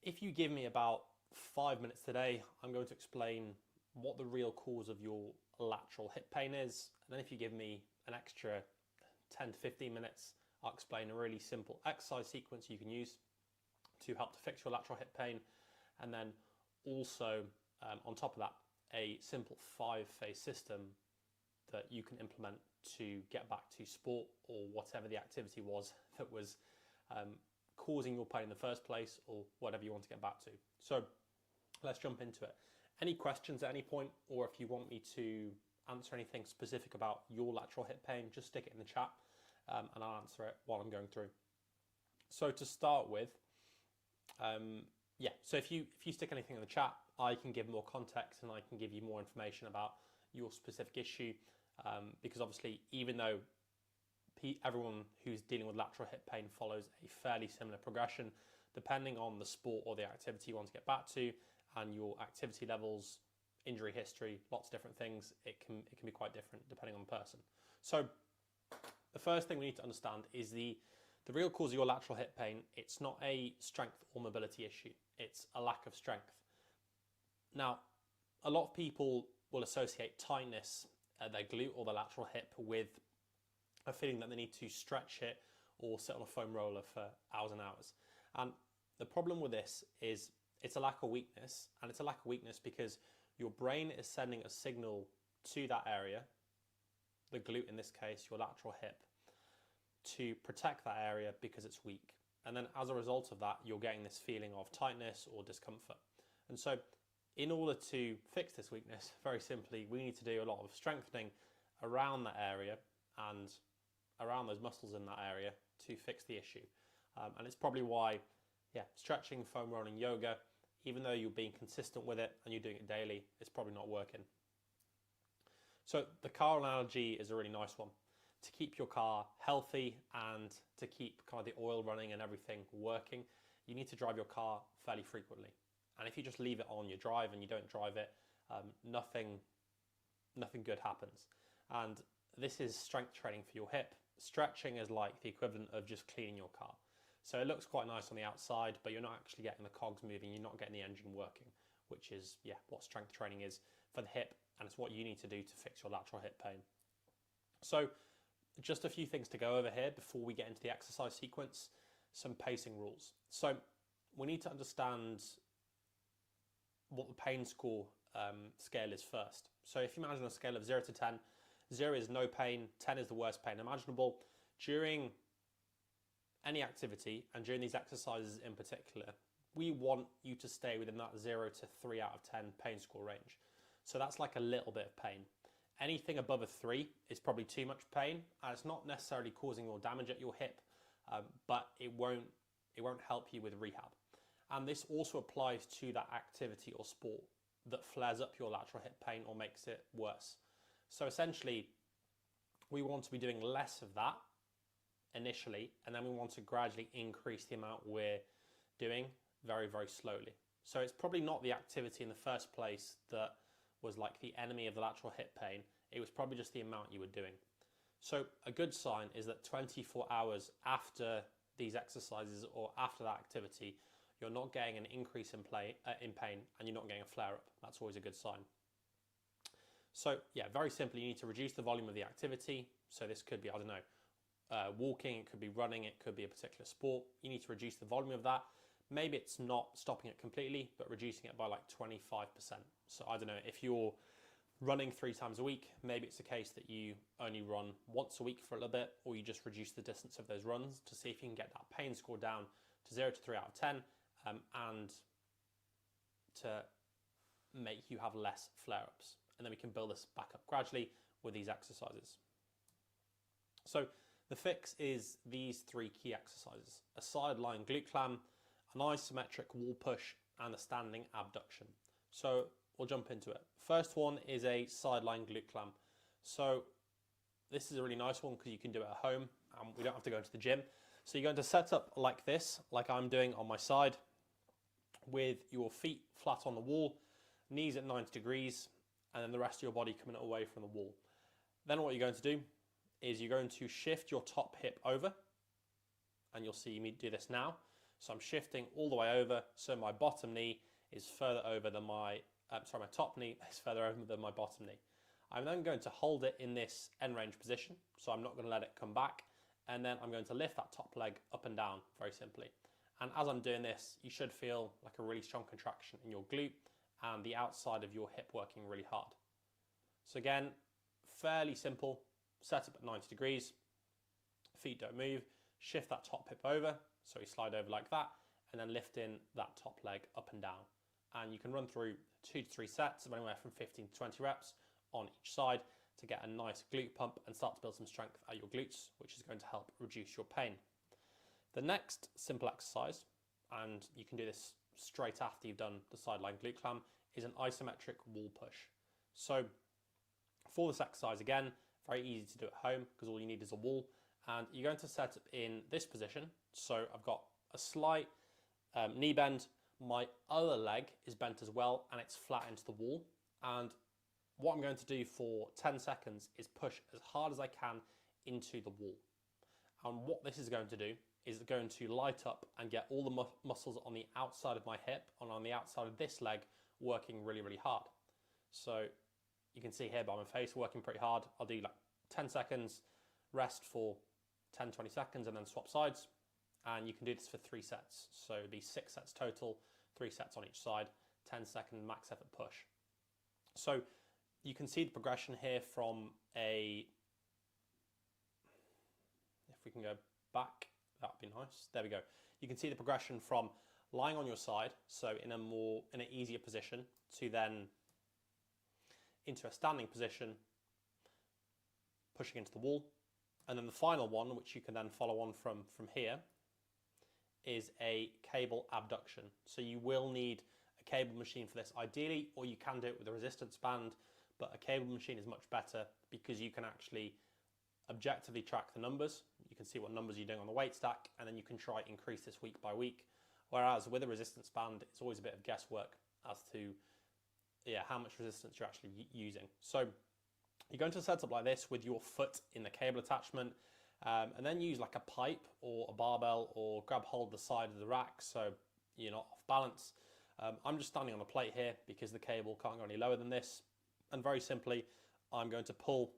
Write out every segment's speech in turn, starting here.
if you give me about 5 minutes today, I'm going to explain what the real cause of your lateral hip pain is. And then if you give me an extra 10 to 15 minutes, I'll explain a really simple exercise sequence you can use to help to fix your lateral hip pain. And then also, on top of that, a simple 5-phase system that you can implement to get back to sport or whatever the activity was that was causing your pain in the first place, or whatever you want to get back to. So let's jump into it. Any questions at any point, or if you want me to answer anything specific about your lateral hip pain, just stick it in the chat and I'll answer it while I'm going through. So to start with, so if you stick anything in the chat, I can give more context and I can give you more information about your specific issue, because obviously, even though everyone who's dealing with lateral hip pain follows a fairly similar progression, depending on the sport or the activity you want to get back to and your activity levels, injury history, lots of different things, it can be quite different depending on the person. So the first thing we need to understand is the real cause of your lateral hip pain. It's not a strength or mobility issue, it's a lack of strength. Now, a lot of people will associate tightness at their glute or the lateral hip with a feeling that they need to stretch it or sit on a foam roller for hours and hours. And the problem with this is it's a lack of weakness, and it's a lack of weakness because your brain is sending a signal to that area, the glute in this case, your lateral hip, to protect that area because it's weak. And then as a result of that, you're getting this feeling of tightness or discomfort. And so in order to fix this weakness, very simply, we need to do a lot of strengthening around that area and around those muscles in that area to fix the issue. And it's probably why, stretching, foam rolling, yoga, even though you're being consistent with it and you're doing it daily, it's probably not working. So the car analogy is a really nice one. To keep your car healthy and to keep kind of the oil running and everything working, you need to drive your car fairly frequently. And if you just leave it on your drive and you don't drive it, nothing good happens. And this is strength training for your hip. Stretching is like the equivalent of just cleaning your car. So it looks quite nice on the outside, but you're not actually getting the cogs moving, you're not getting the engine working, which is what strength training is for the hip, and it's what you need to do to fix your lateral hip pain. So just a few things to go over here before we get into the exercise sequence, some pacing rules. So we need to understand what the pain score scale is first. So if you imagine a scale of 0 to 10, 0 is no pain, 10 is the worst pain imaginable. During any activity, and during these exercises in particular, we want you to stay within that 0 to 3 out of 10 pain score range. So that's like a little bit of pain. Anything above a 3 is probably too much pain, and it's not necessarily causing more damage at your hip, but it won't help you with rehab. And this also applies to that activity or sport that flares up your lateral hip pain or makes it worse. So essentially, we want to be doing less of that initially, and then we want to gradually increase the amount we're doing very, very slowly. So it's probably not the activity in the first place that was like the enemy of the lateral hip pain. It was probably just the amount you were doing. So a good sign is that 24 hours after these exercises or after that activity, you're not getting an increase in pain and you're not getting a flare-up. That's always a good sign. So very simply, you need to reduce the volume of the activity. So this could be, walking, it could be running, it could be a particular sport. You need to reduce the volume of that. Maybe it's not stopping it completely, but reducing it by like 25%. So if you're running 3 times a week, maybe it's a case that you only run once a week for a little bit, or you just reduce the distance of those runs to see if you can get that pain score down to 0 to 3 out of 10, and to make you have less flare-ups. And then we can build this back up gradually with these exercises. So the fix is these 3 key exercises: a side lying glute clam, an isometric wall push, and a standing abduction. So we'll jump into it. First one is a side lying glute clam. So this is a really nice one because you can do it at home and we don't have to go into the gym. So you're going to set up like this, like I'm doing on my side, with your feet flat on the wall, knees at 90 degrees, and then the rest of your body coming away from the wall. Then what you're going to do is you're going to shift your top hip over, and you'll see me do this now. So I'm shifting all the way over, so my bottom knee is further over than my top knee is further over than my bottom knee. I'm then going to hold it in this end range position, so I'm not going to let it come back, and then I'm going to lift that top leg up and down very simply. And as I'm doing this, you should feel like a really strong contraction in your glute and the outside of your hip working really hard. So again, fairly simple, set up at 90 degrees, feet don't move, shift that top hip over, so you slide over like that, and then lift in that top leg up and down. And you can run through 2 to 3 sets of anywhere from 15 to 20 reps on each side to get a nice glute pump and start to build some strength at your glutes, which is going to help reduce your pain. The next simple exercise, and you can do this straight after you've done the sideline glute clam, is an isometric wall push. So for this exercise, again, very easy to do at home because all you need is a wall, and you're going to set up in this position. So I've got a slight knee bend, my other leg is bent as well, and it's flat into the wall. And what I'm going to do for 10 seconds is push as hard as I can into the wall. And what this is going to do is going to light up and get all the muscles on the outside of my hip and on the outside of this leg working really, really hard. So you can see here by my face working pretty hard. I'll do like 10 seconds, rest for 10, 20 seconds, and then swap sides. And you can do this for 3 sets. So it'd be 6 sets total, 3 sets on each side, 10-second max effort push. So you can see the progression here from if we can go back, that would be nice. There we go. You can see the progression from lying on your side, so in an easier position, to then into a standing position, pushing into the wall. And then the final one, which you can then follow on from here, is a cable abduction. So you will need a cable machine for this ideally, or you can do it with a resistance band, but a cable machine is much better because you can actually objectively track the numbers. You can see what numbers you're doing on the weight stack, and then you can try increase this week by week. Whereas with a resistance band, it's always a bit of guesswork as to how much resistance you're actually using. So you're going to set up like this with your foot in the cable attachment, and then use like a pipe or a barbell, or grab hold of the side of the rack so you're not off balance. I'm just standing on a plate here because the cable can't go any lower than this. And very simply, I'm going to pull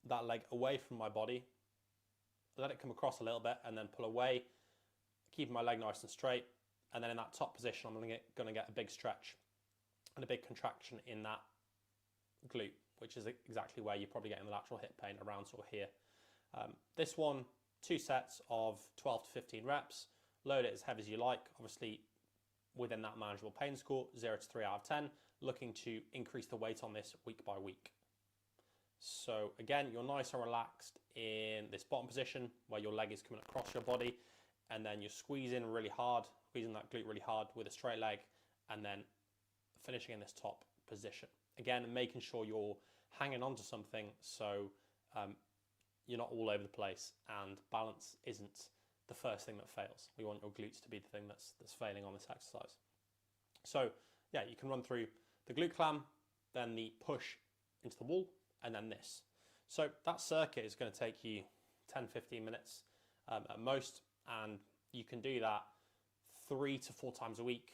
that leg away from my body, let it come across a little bit, and then pull away, keeping my leg nice and straight. And then in that top position, I'm going to get a big stretch and a big contraction in that glute, which is exactly where you're probably getting the lateral hip pain, around sort of here. This one, 2 sets of 12 to 15 reps. Load it as heavy as you like, obviously within that manageable pain score, 0 to 3 out of 10, looking to increase the weight on this week by week. So again, you're nice and relaxed in this bottom position where your leg is coming across your body, and then you're squeezing really hard, squeezing that glute really hard with a straight leg, and then finishing in this top position. Again, making sure you're hanging on to something so you're not all over the place, and balance isn't the first thing that fails. We want your glutes to be the thing that's failing on this exercise. So yeah, you can run through the glute clam, then the push into the wall, and then this. So that circuit is going to take you 10-15 minutes at most, and you can do that 3 to 4 times a week,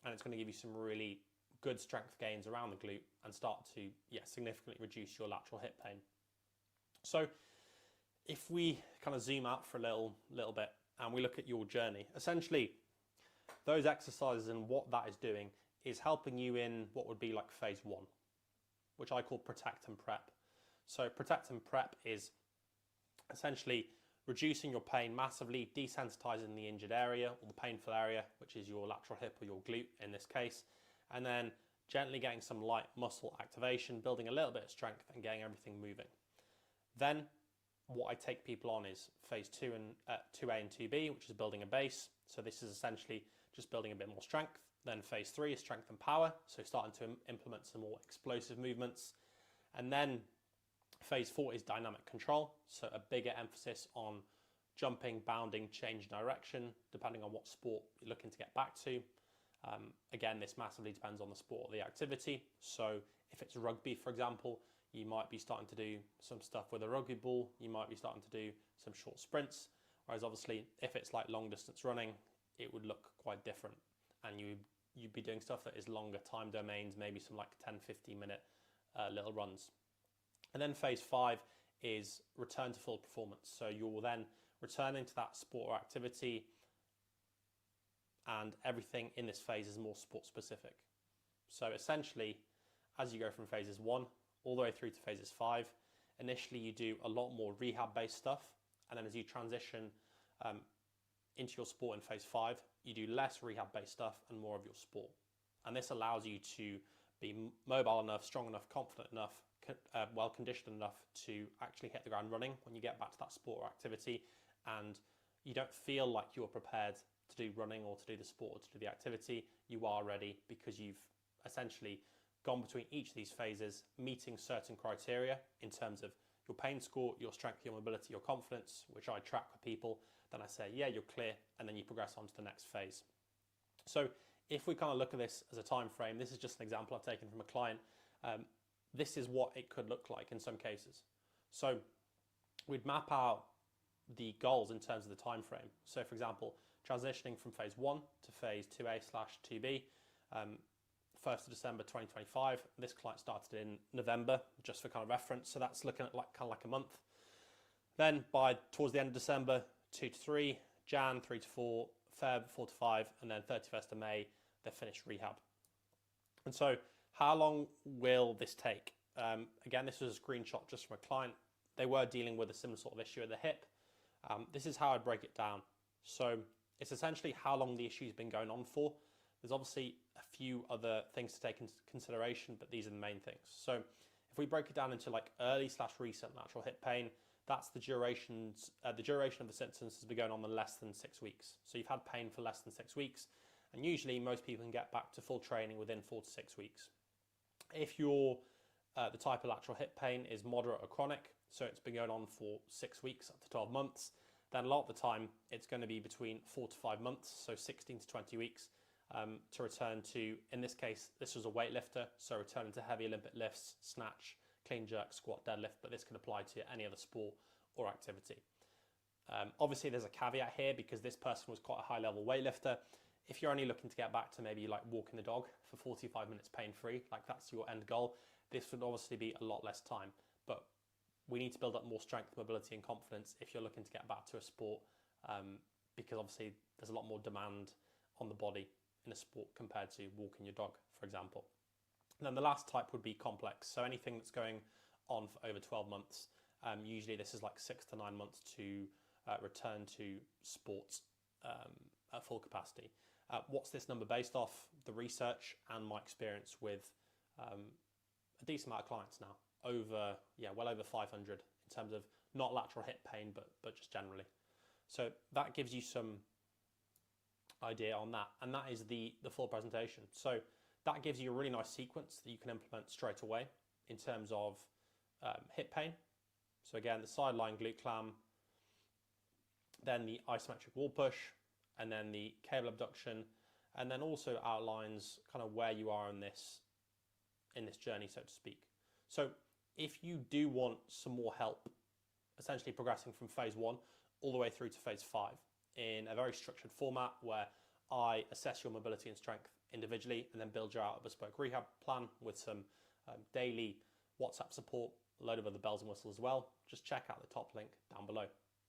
and it's going to give you some really good strength gains around the glute and start to significantly reduce your lateral hip pain. So if we kind of zoom out for a little bit and we look at your journey, essentially those exercises and what that is doing is helping you in what would be like phase 1, which I call protect and prep. So protect and prep is essentially reducing your pain massively, desensitizing the injured area or the painful area, which is your lateral hip or your glute in this case, and then gently getting some light muscle activation, building a little bit of strength and getting everything moving. Then what I take people on is phase 2 and 2A and 2B, which is building a base. So this is essentially just building a bit more strength. Then phase 3 is strength and power, so starting to implement some more explosive movements. And then phase 4 is dynamic control, so a bigger emphasis on jumping, bounding, change direction, depending on what sport you're looking to get back to. Again, this massively depends on the sport or the activity. So if it's rugby, for example, you might be starting to do some stuff with a rugby ball, you might be starting to do some short sprints, whereas obviously if it's like long distance running, it would look quite different, and you'd be doing stuff that is longer time domains, maybe some like 10-15 minute little runs. And then phase 5 is return to full performance. So you'll then return into that sport or activity, and everything in this phase is more sport specific. So essentially, as you go from phases 1 all the way through to phases 5, initially you do a lot more rehab based stuff, and then as you transition into your sport in phase 5, you do less rehab based stuff and more of your sport. And this allows you to be mobile enough, strong enough, confident enough, well conditioned enough to actually hit the ground running when you get back to that sport or activity, and you don't feel like you're prepared to do running or to do the sport or to do the activity. You are ready because you've essentially gone between each of these phases, meeting certain criteria in terms of your pain score, your strength, your mobility, your confidence, which I track with people. Then I say, yeah, you're clear, and then you progress on to the next phase. So if we kind of look at this as a time frame, this is just an example I've taken from a client. This is what it could look like in some cases. So we'd map out the goals in terms of the time frame. So for example, transitioning from phase 1 to phase 2A/2B, 1st of December 2025. This client started in November, just for kind of reference. So that's looking at like kind of like a month. Then by towards the end of December, 2 to 3, Jan 3 to 4, Feb 4 to 5, and then 31st of May, they're finished rehab. And so how long will this take? Again, this was a screenshot just from a client. They were dealing with a similar sort of issue at the hip. This is how I'd break it down. So it's essentially how long the issue's been going on for. There's obviously a few other things to take into consideration, but these are the main things. So if we break it down into like early/recent lateral hip pain, that's the duration of the symptoms has been going on less than 6 weeks. So you've had pain for less than 6 weeks, and usually most people can get back to full training within 4 to 6 weeks. If you're the type of lateral hip pain is moderate or chronic, so it's been going on for 6 weeks up to 12 months, then a lot of the time it's going to be between 4 to 5 months, so 16 to 20 weeks, to return to, in this case, this was a weightlifter, so returning to heavy Olympic lifts, snatch, clean jerk, squat, deadlift, but this can apply to any other sport or activity. Obviously, there's a caveat here because this person was quite a high level weightlifter. If you're only looking to get back to maybe like walking the dog for 45 minutes pain-free, like that's your end goal, this would obviously be a lot less time. But we need to build up more strength, mobility and confidence if you're looking to get back to a sport, because obviously there's a lot more demand on the body in a sport compared to walking your dog, for example. And then the last type would be complex. So anything that's going on for over 12 months, usually this is like 6 to 9 months to return to sports at full capacity. What's this number based off? The research and my experience with a decent amount of clients now, well over 500 in terms of not lateral hip pain, but just generally. So that gives you some idea on that, and that is the full presentation. So that gives you a really nice sequence that you can implement straight away in terms of hip pain. So again, the sideline glute clam, then the isometric wall push, and then the cable abduction, and then also outlines kind of where you are in this journey, so to speak. So if you do want some more help, essentially progressing from phase 1 all the way through to phase 5 in a very structured format where I assess your mobility and strength individually and then build you out a bespoke rehab plan with some daily WhatsApp support, a load of other bells and whistles as well, just check out the top link down below.